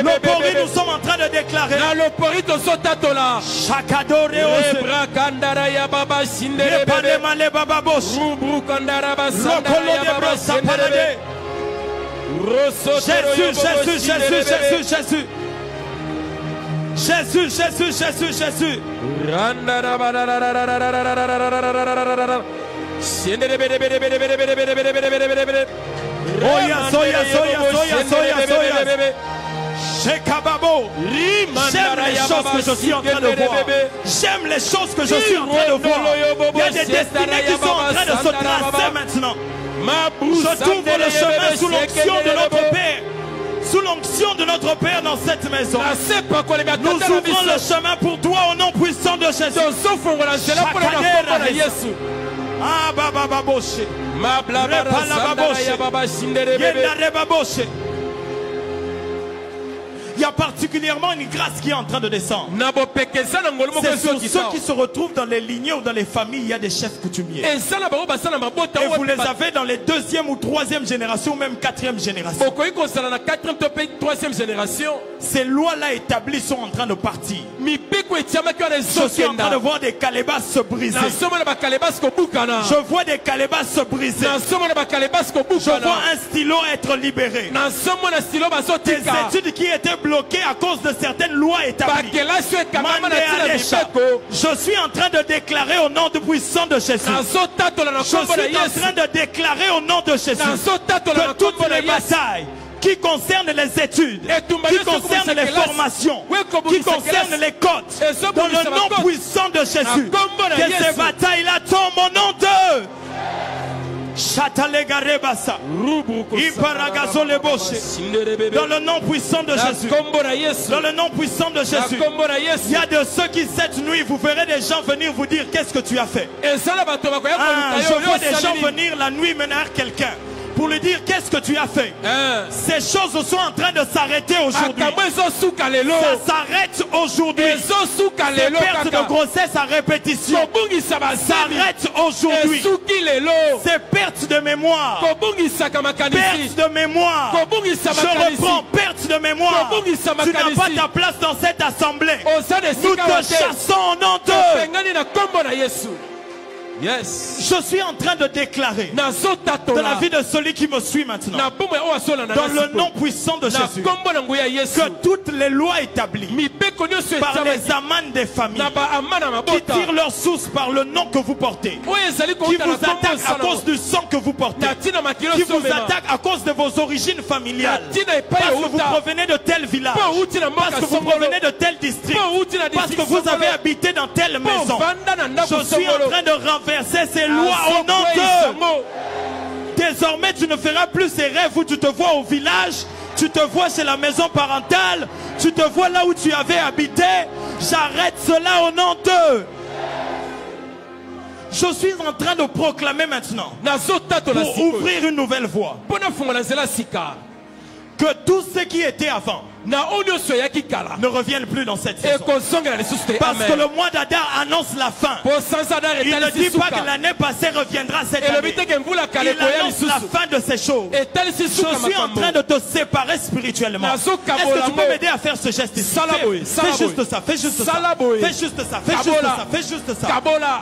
L'opori, nous sommes en train de déclarer. Chakadore ose. Lepanema le bababosh. Lokolo de brosa parade. Jésus, Jésus, Jésus, Jésus, Jésus. Jésus, Jésus, Jésus, Jésus. Oh yes, oh yes, oh yes, oh yes, oh yes, oh yes. Shekababo. J'aime les choses que je suis en train de voir. J'aime les choses que je suis en train de voir. Il y a des destinées qui sont en train de se tracer maintenant. Je t'ouvre le chemin sous l'onction de notre Père. Sous l'onction de notre Père dans cette maison. Nous ouvrons le chemin pour toi au nom puissant de de Jésus. Ah, baba baboshe. Il y a particulièrement une grâce qui est en train de descendre. C'est sur ceux qui se retrouvent dans les lignées ou dans les familles, il y a des chefs coutumiers. Et vous les avez dans les deuxième ou troisième génération, ou même quatrième génération. Ces lois-là établies sont en train de partir. Je suis en train de voir des calebasses se briser. Je vois des calebasses se briser. Je vois un stylo être libéré. Des études qui étaient bloquées à cause de certaines lois établies. Je suis en train de déclarer au nom du puissant de Jésus. Je suis en train de déclarer au nom de Jésus que toutes les batailles qui concernent les études, qui concernent les formations, qui concernent les cotes, dans le nom puissant de Jésus, que ces batailles-là tombent au nom d'eux. Dans le nom puissant de Jésus. Dans le nom puissant de Jésus. Il y a de ceux qui cette nuit, vous verrez des gens venir vous dire qu'est-ce que tu as fait. Je vois des gens venir la nuit mener quelqu'un pour lui dire qu'est-ce que tu as fait. Ces choses sont en train de s'arrêter aujourd'hui. Ça s'arrête aujourd'hui. Ces pertes de grossesse à répétition s'arrêtent aujourd'hui. Ces pertes de mémoire. Perte de mémoire. Je reprends perte de mémoire. Tu n'as pas ta place dans cette assemblée. Nous te chassons au nom d'eux. Yes. Je suis en train de déclarer dans la vie de celui qui me suit maintenant, dans le nom puissant de Jésus, que toutes les lois établies par les amans des familles qui tirent leur source par le nom que vous portez, qui vous attaquent à cause du sang que vous portez, qui vous attaquent à cause de vos origines familiales, parce que vous provenez de tel village, parce que vous provenez de tel district, parce que vous avez habité dans telle maison. Je suis en train de renverser ces lois au nom d'eux. Désormais tu ne feras plus ces rêves où tu te vois au village, tu te vois chez la maison parentale, tu te vois là où tu avais habité. J'arrête cela au nom d'eux. Je suis en train de proclamer maintenant, pour ouvrir une nouvelle voie, que tout ce qui était avant ne reviennent plus dans cette saison. Parce que le mois d'Adar annonce la fin. Il ne dit pas que l'année passée reviendra cette année. Il annonce la fin de ces choses. Je suis en train de te séparer spirituellement. Est-ce que tu peux m'aider à faire ce geste ici? Fais juste ça, fais juste ça. Fais juste ça, fais juste ça, fais juste ça.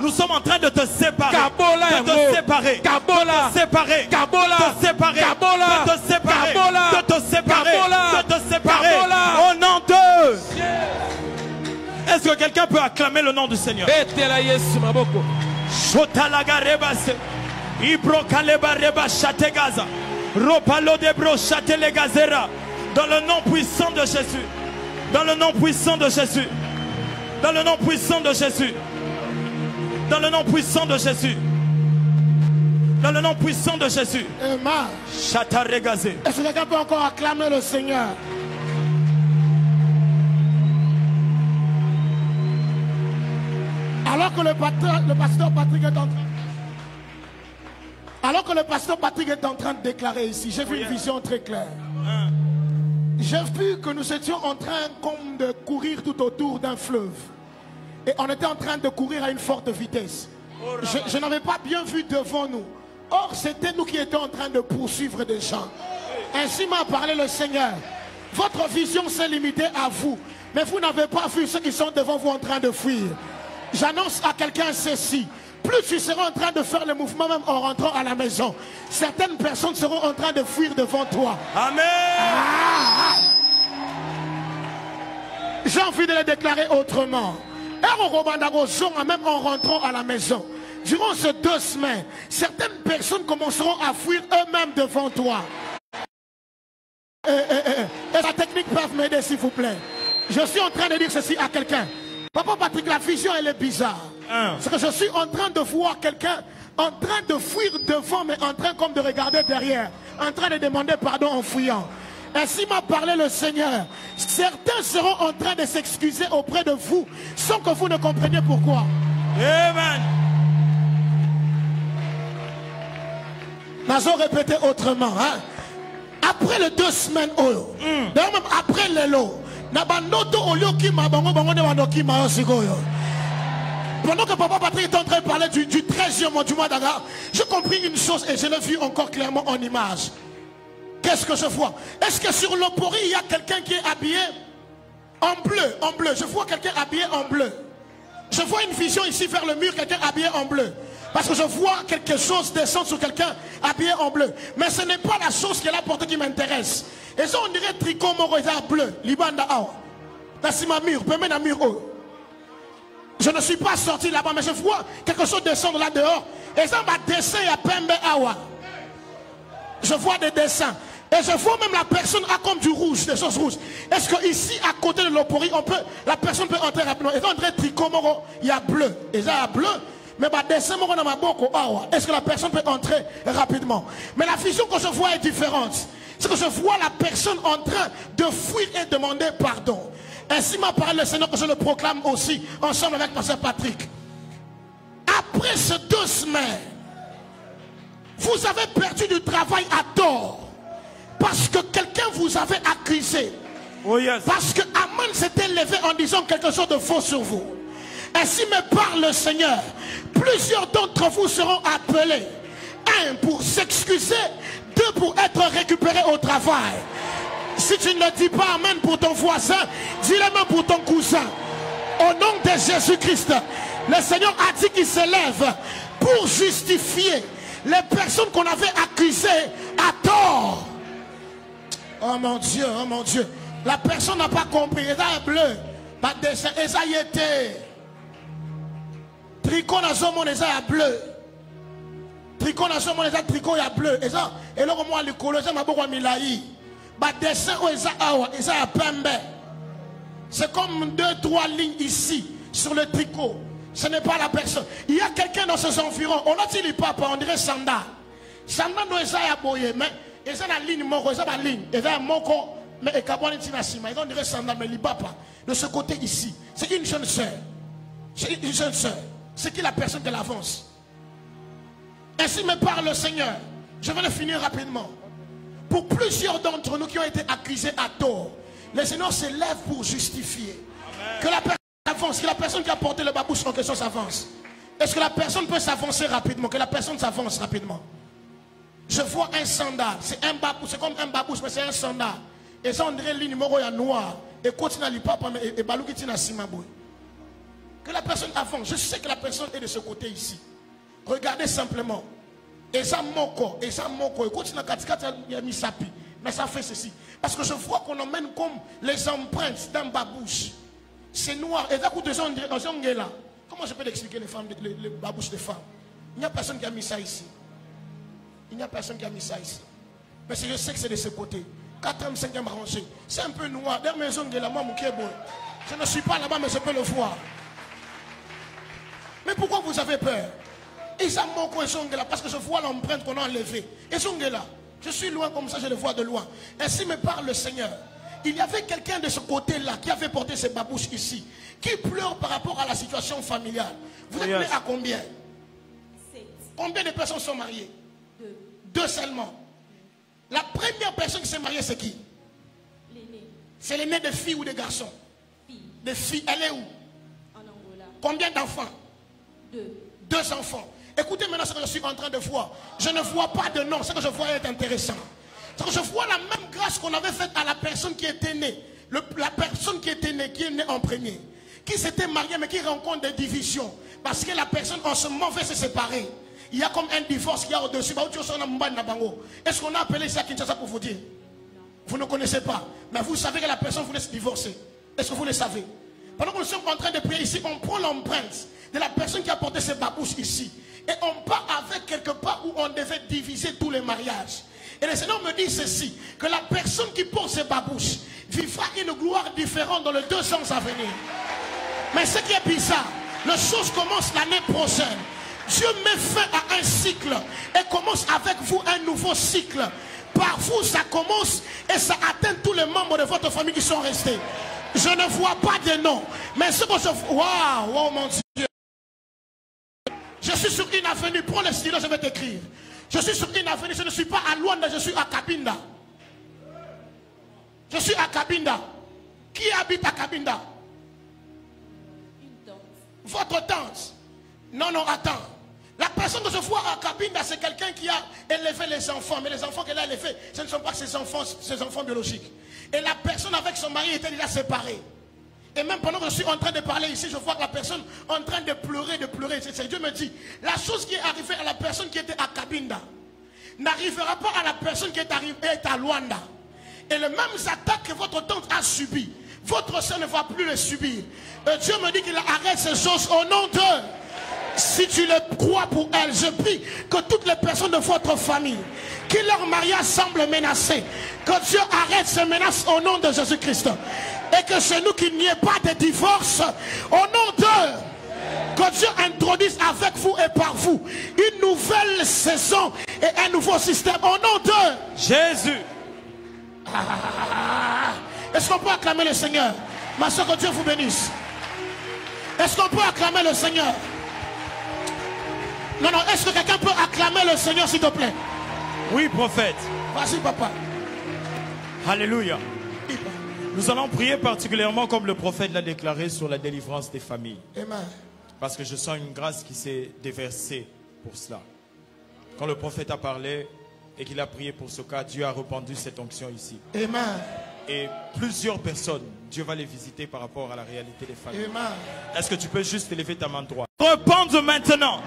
Nous sommes en train de te séparer. De te séparer. De te séparer. De te séparer. De te séparer. De te séparer. De te séparer. Au nom d'eux. Est-ce que quelqu'un peut acclamer le nom du Seigneur? Dans le nom puissant de Jésus. Dans le nom puissant de Jésus. Dans le nom puissant de Jésus. Dans le nom puissant de Jésus. Dans le nom puissant de Jésus. Est-ce que quelqu'un peut encore acclamer le Seigneur? Alors que le pasteur Patrick est en train de déclarer ici, j'ai vu une vision très claire. J'ai vu que nous étions en train comme de courir tout autour d'un fleuve. Et on était en train de courir à une forte vitesse. Je n'avais pas bien vu devant nous. Or, c'était nous qui étions en train de poursuivre des gens. Ainsi m'a parlé le Seigneur. Votre vision s'est limitée à vous. Mais vous n'avez pas vu ceux qui sont devant vous en train de fuir. J'annonce à quelqu'un ceci. Plus tu seras en train de faire le mouvement même en rentrant à la maison, certaines personnes seront en train de fuir devant toi. Amen. J'ai envie de le déclarer autrement. Même en rentrant à la maison, durant ces 2 semaines, certaines personnes commenceront à fuir eux-mêmes devant toi. Et la technique peut m'aider s'il vous plaît. Je suis en train de dire ceci à quelqu'un. Papa Patrick, la vision elle est bizarre. C'est que je suis en train de voir quelqu'un en train de fuir devant, mais en train comme de regarder derrière, en train de demander pardon en fuyant. Ainsi m'a parlé le Seigneur. Certains seront en train de s'excuser auprès de vous sans que vous ne compreniez pourquoi. Amen. Nous allons répéter autrement. Hein? Après les 2 semaines, d'ailleurs même après les lots, pendant que Papa Patrick est en train de parler du 13e mois du mois d'Agar, j'ai compris une chose et je l'ai vu encore clairement en image. Qu'est-ce que je vois? Est-ce que sur l'opori, il y a quelqu'un qui est habillé en bleu? En bleu. Je vois quelqu'un habillé en bleu. Je vois une vision ici vers le mur, quelqu'un habillé en bleu. Parce que je vois quelque chose descendre sur quelqu'un habillé en bleu. Mais ce n'est pas la chose qu'elle a portée qui m'intéresse. Et ça, on dirait tricot morosa bleu. Libanda awa. Dans ma mur, peut mettre un mur haut. Je ne suis pas sorti là-bas, mais je vois quelque chose descendre là dehors. Et ça m'a dessin à Pembe awa. Je vois des dessins. Et je vois même la personne a comme du rouge, des choses rouges. Est-ce que ici, à côté de l'opori, la personne peut entrer rapidement? Et ça, on dirait tricot moro, il y a bleu. Et ça, il y a bleu. Mais est-ce que la personne peut entrer rapidement? Mais la vision que je vois est différente. C'est que je vois la personne en train de fuir et demander pardon. Ainsi m'a parlé le Seigneur, que je le proclame aussi ensemble avec Pasteur Patrick. Après ces 2 semaines, vous avez perdu du travail à tort. Parce que quelqu'un vous avait accusé. Oh yes. Parce que Aman s'était levé en disant quelque chose de faux sur vous. Ainsi me parle le Seigneur. Plusieurs d'entre vous seront appelés. 1 pour s'excuser. 2 pour être récupérés au travail. Si tu ne dis pas Amen pour ton voisin, dis-le même pour ton cousin. Au nom de Jésus-Christ, le Seigneur a dit qu'il se lève pour justifier les personnes qu'on avait accusées à tort. Oh mon Dieu, oh mon Dieu. La personne n'a pas compris. Et ça est bleu. Et ça y était. Tricot dans son monde, et ça est bleu. Tricot dans son monde, et ça tricot est bleu. Et ça, et là, moi, le colonel, ça m'a beaucoup mis là. Dessin, et ça est pembe. C'est comme 2-3 lignes ici, sur le tricot. Ce n'est pas la personne. Il y a quelqu'un dans ses environs. On a dit le papa, on dirait Sanda. Sanda, nous, ça est boyé, mais. Et ça, la ligne, moko, ça, la ligne. Et ça, moko, mais et kabouane, tinasima. Et on dirait Sanda, mais le papa. De ce côté ici, c'est une jeune soeur. C'est une jeune soeur. C'est qui la personne de l'avance? Ainsi me parle le Seigneur. Je vais le finir rapidement. Pour plusieurs d'entre nous qui ont été accusés à tort, le Seigneur se lève pour justifier. Amen. Que la personne avance, que la personne qui a porté le babouche en question s'avance. Est-ce que la personne peut s'avancer rapidement? Que la personne s'avance rapidement. Je vois un sandal. C'est un babouche, c'est comme un babouche, mais c'est un sandal. Et ça, on dirait le numéro noir. Et continue à l'ipapa, et balouki tina simaboué. Que la personne avance. Je sais que la personne est de ce côté ici. Regardez simplement. Et ça moko. Et continue à katikati ya misapi. Mais ça fait ceci. Parce que je vois qu'on emmène comme les empreintes d'un babouche. C'est noir. Et ça coûte des gens là. Comment je peux l'expliquer les babouches des femmes? Il n'y a personne qui a mis ça ici. Il n'y a personne qui a mis ça ici. Mais je sais que c'est de ce côté. 4e, 5e rangée. C'est un peu noir. Je ne suis pas là-bas, mais je peux le voir. Mais pourquoi vous avez peur? Parce que je vois l'empreinte qu'on a enlevée. Et là, je suis loin comme ça, je le vois de loin. Ainsi me parle le Seigneur. Il y avait quelqu'un de ce côté-là qui avait porté ses babouches ici, qui pleure par rapport à la situation familiale. Vous êtes né à combien? 7. Combien de personnes sont mariées? 2 seulement. La première personne qui s'est mariée, c'est qui? L'aîné. C'est l'aîné de filles ou de garçons? Fille. De filles, elle est où? En Angola. Combien d'enfants? 2. 2 enfants. Écoutez maintenant ce que je suis en train de voir. Je ne vois pas de nom. Ce que je vois est intéressant. C'est que je vois la même grâce qu'on avait faite à la personne qui était née. La personne qui était née, qui est née en premier. Qui s'était mariée mais qui rencontre des divisions. Parce que la personne en ce moment veut se séparer. Il y a comme un divorce qui y a au-dessus. Est-ce qu'on a appelé ça Kinshasa pour vous dire? Vous ne connaissez pas. Mais vous savez que la personne voulait se divorcer. Est-ce que vous le savez? Pendant que nous sommes en train de prier ici, on prend l'empreinte de la personne qui a porté ses babouches ici. Et on part avec quelque part où on devait diviser tous les mariages. Et le Seigneur me dit ceci, que la personne qui porte ses babouches vivra une gloire différente dans les 2 ans à venir. Mais ce qui est bizarre, les choses commencent l'année prochaine. Dieu met fin à un cycle et commence avec vous un nouveau cycle. par vous, ça commence et ça atteint tous les membres de votre famille qui sont restés. Je ne vois pas de nom. Mais ce que je vois, waouh, mon Dieu. Je suis sur une avenue, prends le stylo, je vais t'écrire. Je suis sur une avenue, je ne suis pas à Luanda, je suis à Cabinda. Je suis à Cabinda. Qui habite à Cabinda? Une tante. Votre tante. Non, non, attends. La personne que je vois à Cabinda, c'est quelqu'un qui a élevé les enfants. Mais les enfants qu'elle a élevés, ce ne sont pas ses enfants biologiques. Et la personne avec son mari était déjà séparée. Et même pendant que je suis en train de parler ici, je vois que la personne est en train de pleurer, de pleurer. Dieu me dit, la chose qui est arrivée à la personne qui était à Cabinda n'arrivera pas à la personne qui est à Luanda. Et les mêmes attaques que votre tante a subies, votre soeur ne va plus les subir. Et Dieu me dit qu'il arrête ces choses au nom d'eux. Si tu le crois pour elle, je prie que toutes les personnes de votre famille, qui leur mariage semble menacé, que Dieu arrête ces menaces au nom de Jésus-Christ. Et que chez nous, qu'il n'y ait pas de divorce au nom d'eux. Que Dieu introduise avec vous et par vous une nouvelle saison et un nouveau système au nom d'eux. Jésus. Est-ce qu'on peut acclamer le Seigneur? Ma soeur, que Dieu vous bénisse. Est-ce qu'on peut acclamer le Seigneur? Non, non, est-ce que quelqu'un peut acclamer le Seigneur, s'il te plaît? Oui, prophète. Vas-y, papa. Alléluia. Nous allons prier particulièrement comme le prophète l'a déclaré sur la délivrance des familles. Amen. Parce que je sens une grâce qui s'est déversée pour cela. Quand le prophète a parlé et qu'il a prié pour ce cas, Dieu a répandu cette onction ici. Amen. Et plusieurs personnes, Dieu va les visiter par rapport à la réalité des familles. Amen. Est-ce que tu peux juste élever ta main droite? Se répandre maintenant.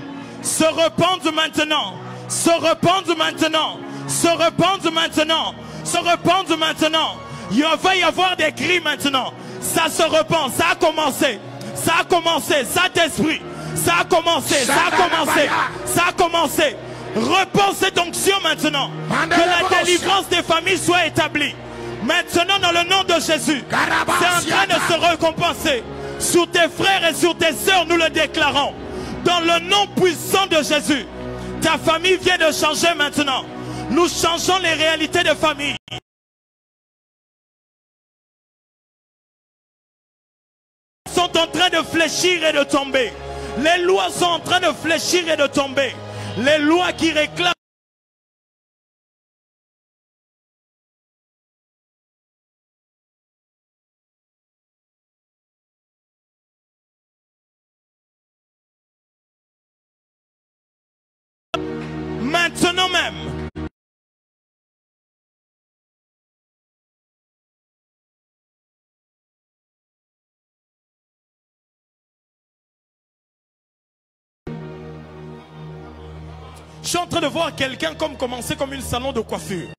Se répandre maintenant. Se répandre maintenant. Se répandre maintenant. Se répandre maintenant. Il va y avoir des cris maintenant. Ça se répand. Ça a commencé. Ça a commencé. Saint-Esprit. Ça a commencé. Ça a commencé. Ça a commencé. Répands cette onction maintenant. Que la délivrance des familles soit établie. Maintenant, dans le nom de Jésus, c'est en train de se récompenser. Sur tes frères et sur tes sœurs, nous le déclarons. Dans le nom puissant de Jésus, ta famille vient de changer maintenant. Nous changeons les réalités de famille. Sont en train de fléchir et de tomber. Les lois sont en train de fléchir et de tomber. Les lois qui réclament. Maintenant même. Je suis en train de voir quelqu'un comme commencer comme une salon de coiffure.